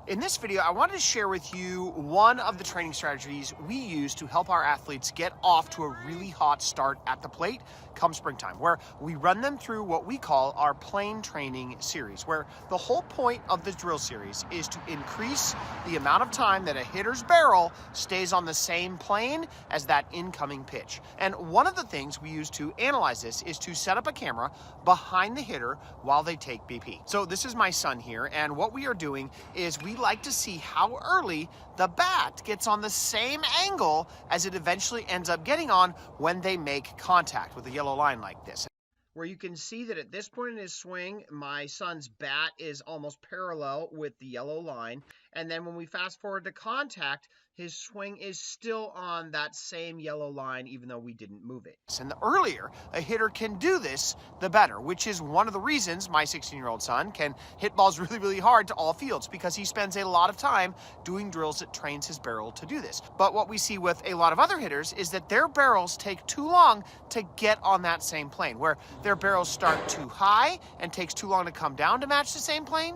In this video, I wanted to share with you one of the training strategies we use to help our athletes get off to a really hot start at the plate come springtime, where we run them through what we call our plane training series, where the whole point of the drill series is to increase the amount of time that a hitter's barrel stays on the same plane as that incoming pitch. And one of the things we use to analyze this is to set up a camera behind the hitter while they take BP. So this is my son here, and what we are doing is we like to see how early the bat gets on the same angle as it eventually ends up getting on when they make contact with a yellow line like this, where you can see that at this point in his swing, my son's bat is almost parallel with the yellow line. And then when we fast forward to contact, his swing is still on that same yellow line, even though we didn't move it. And the earlier a hitter can do this, the better, which is one of the reasons my 16-year-old son can hit balls really, really hard to all fields, because he spends a lot of time doing drills that trains his barrel to do this. But what we see with a lot of other hitters is that their barrels take too long to get on that same plane, where their barrels start too high and takes too long to come down to match the same plane,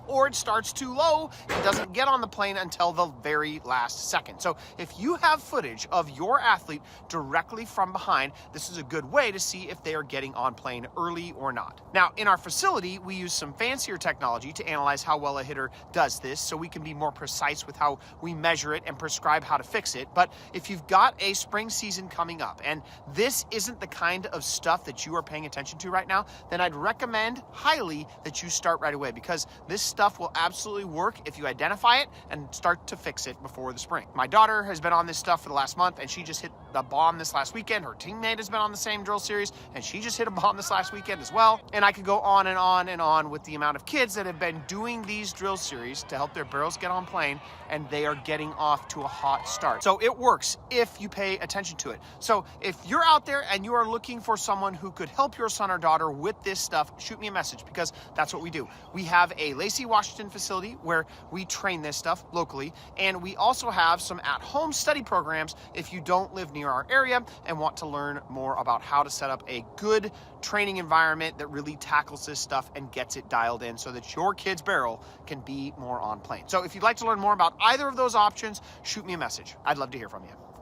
or it starts too low and doesn't get on the plane until the very last second. So if you have footage of your athlete directly from behind, this is a good way to see if they are getting on plane early or not. Now, in our facility, we use some fancier technology to analyze how well a hitter does this, so we can be more precise with how we measure it and prescribe how to fix it. But if you've got a spring season coming up and this isn't the kind of stuff that you are paying attention to right now, then I'd recommend highly that you start right away, because this stuff will absolutely work if you identify it and start to fix it before the spring. My daughter has been on this stuff for the last month, and she just hit a bomb this last weekend. Her teammate has been on the same drill series, and she just hit a bomb this last weekend as well. And I could go on and on and on with the amount of kids that have been doing these drill series to help their barrels get on plane, and they are getting off to a hot start. So it works if you pay attention to it. So if you're out there and you are looking for someone who could help your son or daughter with this stuff, shoot me a message, because that's what we do. We have a Lacey, Washington facility where we train this stuff locally, and we also have some at-home study programs if you don't live near our area and want to learn more about how to set up a good training environment that really tackles this stuff and gets it dialed in so that your kid's barrel can be more on plane. So if you'd like to learn more about either of those options, shoot me a message. I'd love to hear from you.